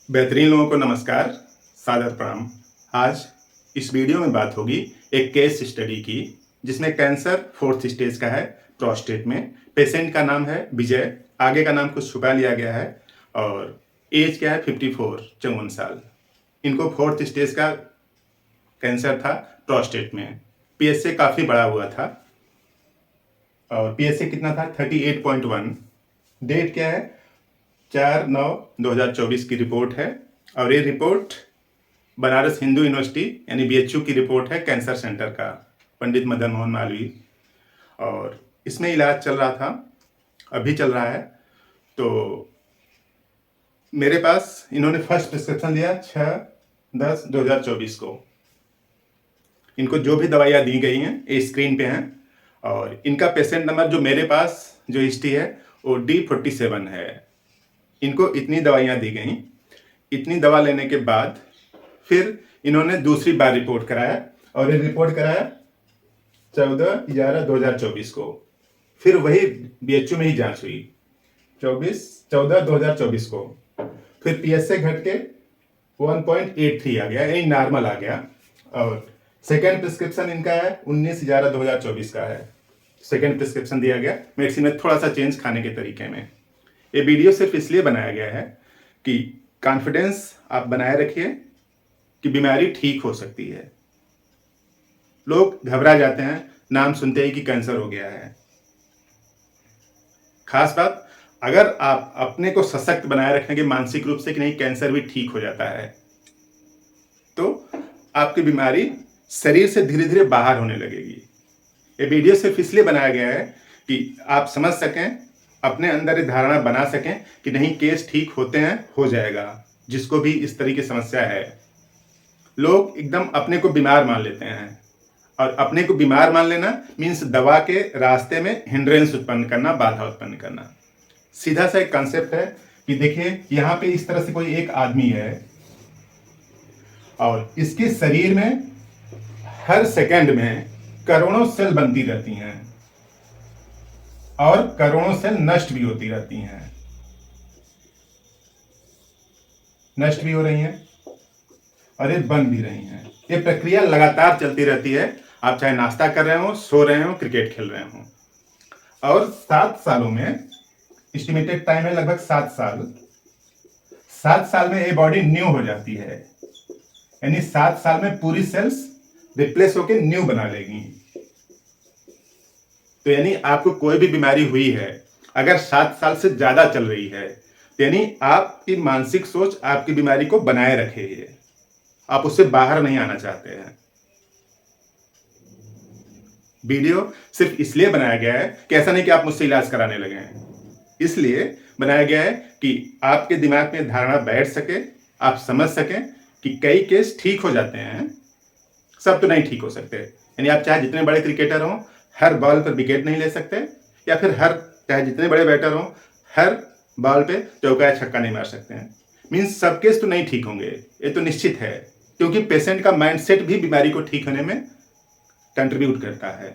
बेहतरीन लोगों को नमस्कार, सादर प्रणाम। आज इस वीडियो में बात होगी एक केस स्टडी की, जिसमें कैंसर 4th स्टेज का है प्रोस्टेट में। पेशेंट का नाम है विजय, आगे का नाम कुछ छुपा लिया गया है और एज क्या है 54 साल। इनको 4th स्टेज का कैंसर था प्रोस्टेट में। पीएसए काफ़ी बड़ा हुआ था और पीएसए कितना था 38.1। डेट क्या है 4/9/2024 की रिपोर्ट है और ये रिपोर्ट बनारस हिंदू यूनिवर्सिटी यानी बीएचयू की रिपोर्ट है कैंसर सेंटर का, पंडित मदन मोहन मालवीय। और इसमें इलाज चल रहा था, अभी चल रहा है। तो मेरे पास इन्होंने फर्स्ट प्रिस्क्रिप्शन दिया 6/10/2024 को। इनको जो भी दवाइयाँ दी गई हैं ये स्क्रीन पे हैं और इनका पेशेंट नंबर जो मेरे पास जो हिस्ट्री है वो D47 है। इनको इतनी दवाइयाँ दी गई, इतनी दवा लेने के बाद फिर इन्होंने दूसरी बार रिपोर्ट कराया और ये रिपोर्ट कराया 14/11/2024 को। फिर वही बीएचयू में ही जांच हुई 14/2024 को। फिर पीएसए घट के 1.83 आ गया, यानी नॉर्मल आ गया। और सेकेंड प्रिस्क्रिप्शन इनका है 19/11/2024 का है। सेकेंड प्रिस्क्रिप्शन दिया गया, मेडिसिन में थोड़ा सा चेंज खाने के तरीके में। ये वीडियो सिर्फ इसलिए बनाया गया है कि कॉन्फिडेंस आप बनाए रखिए कि बीमारी ठीक हो सकती है। लोग घबरा जाते हैं नाम सुनते ही कि कैंसर हो गया है। खास बात, अगर आप अपने को सशक्त बनाए रखेंगे मानसिक रूप से कि नहीं कैंसर भी ठीक हो जाता है, तो आपकी बीमारी शरीर से धीरे धीरे बाहर होने लगेगी। ये वीडियो सिर्फ इसलिए बनाया गया है कि आप समझ सकें, अपने अंदर ये धारणा बना सकें कि नहीं केस ठीक होते हैं, हो जाएगा। जिसको भी इस तरह की समस्या है, लोग एकदम अपने को बीमार मान लेते हैं और अपने को बीमार मान लेना मीन्स दवा के रास्ते में हिंड्रेंस उत्पन्न करना, बाधा उत्पन्न करना। सीधा सा एक कॉन्सेप्ट है कि देखिए यहाँ पे इस तरह से कोई एक आदमी है और इसके शरीर में हर सेकंड में करोड़ों सेल बनती रहती हैं और करोड़ों सेल नष्ट भी होती रहती हैं, नष्ट भी हो रही हैं और ये बन भी रही हैं। ये प्रक्रिया लगातार चलती रहती है। आप चाहे नाश्ता कर रहे हो, सो रहे हो, क्रिकेट खेल रहे हो। और 7 सालों में, एस्टिमेटेड टाइम है लगभग 7 साल, 7 साल में ये बॉडी न्यू हो जाती है। यानी 7 साल में पूरी सेल्स रिप्लेस होकर न्यू बना लेगी। तो यानी आपको कोई भी बीमारी हुई है, अगर 7 साल से ज्यादा चल रही है, तो यानी आपकी मानसिक सोच आपकी बीमारी को बनाए रखे है, आप उससे बाहर नहीं आना चाहते हैं। वीडियो सिर्फ इसलिए बनाया गया है कि ऐसा नहीं कि आप मुझसे इलाज कराने लगे हैं, इसलिए बनाया गया है कि आपके दिमाग में धारणा बैठ सके, आप समझ सकें कि कई केस ठीक हो जाते हैं, सब तो नहीं ठीक हो सकते। यानी आप चाहे जितने बड़े क्रिकेटर हो, हर बॉल पर विकेट नहीं ले सकते, या फिर चाहे जितने बड़े बैटर हो, हर बॉल पे चौका या छक्का नहीं मार सकते हैं। मीन्स सब केस तो नहीं ठीक होंगे, ये तो निश्चित है, क्योंकि पेशेंट का माइंडसेट भी बीमारी को ठीक होने में कंट्रीब्यूट करता है।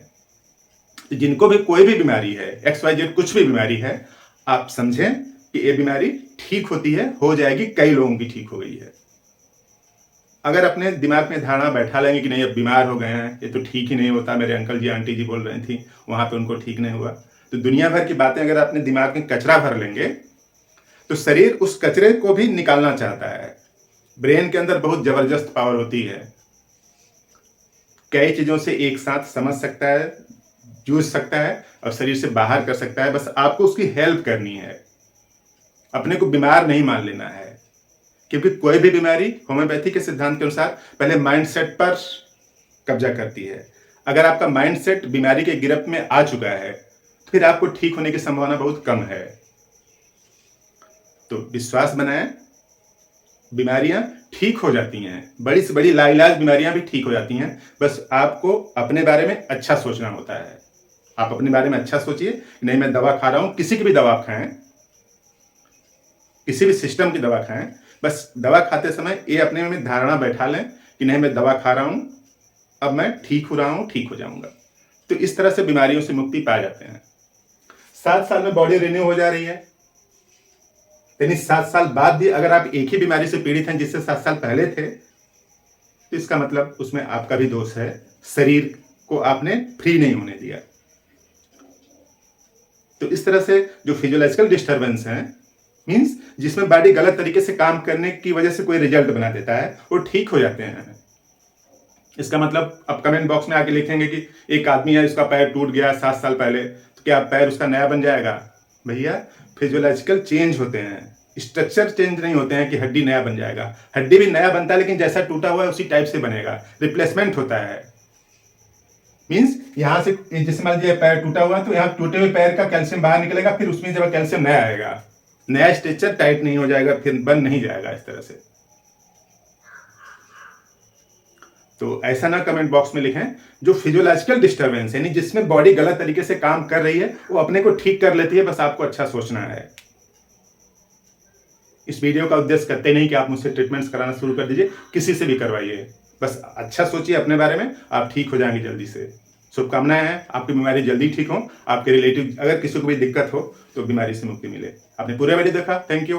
तो जिनको भी कोई भी बीमारी है, XYZ कुछ भी बीमारी है, आप समझें कि ये बीमारी ठीक होती है, हो जाएगी। कई लोगों की ठीक हो गई है। अगर अपने दिमाग में धारणा बैठा लेंगे कि नहीं अब बीमार हो गए हैं, ये तो ठीक ही नहीं होता, मेरे अंकल जी आंटी जी बोल रही थी वहां पे उनको ठीक नहीं हुआ, तो दुनिया भर की बातें अगर अपने दिमाग में कचरा भर लेंगे तो शरीर उस कचरे को भी निकालना चाहता है। ब्रेन के अंदर बहुत जबरदस्त पावर होती है, कई चीजों से एक साथ समझ सकता है, जूझ सकता है और शरीर से बाहर कर सकता है। बस आपको उसकी हेल्प करनी है, अपने को बीमार नहीं मान लेना है। क्योंकि कोई भी बीमारी होम्योपैथी के सिद्धांत के अनुसार पहले माइंडसेट पर कब्जा करती है। अगर आपका माइंडसेट बीमारी के गिरफ्त में आ चुका है तो फिर आपको ठीक होने की संभावना बहुत कम है। तो विश्वास बनाएं, बीमारियां ठीक हो जाती हैं, बड़ी से बड़ी लाइलाज बीमारियां भी ठीक हो जाती हैं। बस आपको अपने बारे में अच्छा सोचना होता है। आप अपने बारे में अच्छा सोचिए, नहीं मैं दवा खा रहा हूं, किसी की भी दवा खाएं, किसी भी सिस्टम की दवा खाएं, बस दवा खाते समय ये अपने में धारणा बैठा लें कि नहीं मैं दवा खा रहा हूं, अब मैं ठीक हो रहा हूं, ठीक हो जाऊंगा। तो इस तरह से बीमारियों से मुक्ति पा जाते हैं। 7 साल में बॉडी रिन्यू हो जा रही है, यानी 7 साल बाद भी अगर आप एक ही बीमारी से पीड़ित हैं जिससे 7 साल पहले थे, तो इसका मतलब उसमें आपका भी दोष है, शरीर को आपने फ्री नहीं होने दिया। तो इस तरह से जो फिजियोलॉजिकल डिस्टर्बेंस है, मीन्स जिसमें बॉडी गलत तरीके से काम करने की वजह से कोई रिजल्ट बना देता है, वो ठीक हो जाते हैं। इसका मतलब आप कमेंट बॉक्स में आके लिखेंगे कि एक आदमी है, उसका पैर टूट गया 7 साल पहले, तो क्या पैर उसका नया बन जाएगा? भैया, फिजियोलॉजिकल चेंज होते हैं, स्ट्रक्चर चेंज नहीं होते हैं कि हड्डी नया बन जाएगा। हड्डी भी नया बनता है, लेकिन जैसा टूटा हुआ है उसी टाइप से बनेगा, रिप्लेसमेंट होता है। मीन्स यहां से जैसे मान लीजिए पैर टूटा हुआ है, तो यहाँ टूटे हुए पैर का कैल्शियम बाहर निकलेगा, फिर उसमें जब कैल्शियम नया आएगा, नया स्ट्रक्चर टाइट नहीं हो जाएगा, फिर बन नहीं जाएगा इस तरह से। तो ऐसा ना कमेंट बॉक्स में लिखें। जो फिजियोलॉजिकल डिस्टर्बेंस यानी जिसमें बॉडी गलत तरीके से काम कर रही है, वो अपने को ठीक कर लेती है, बस आपको अच्छा सोचना है। इस वीडियो का उद्देश्य करते नहीं कि आप मुझसे ट्रीटमेंट्स कराना शुरू कर दीजिए, किसी से भी करवाइए, बस अच्छा सोचिए अपने बारे में, आप ठीक हो जाएंगे जल्दी से। शुभकामनाएं हैं आपकी बीमारी जल्दी ठीक हो, आपके रिलेटिव अगर किसी को भी दिक्कत हो तो बीमारी से मुक्ति मिले। आपने पूरा वीडियो देखा, थैंक यू।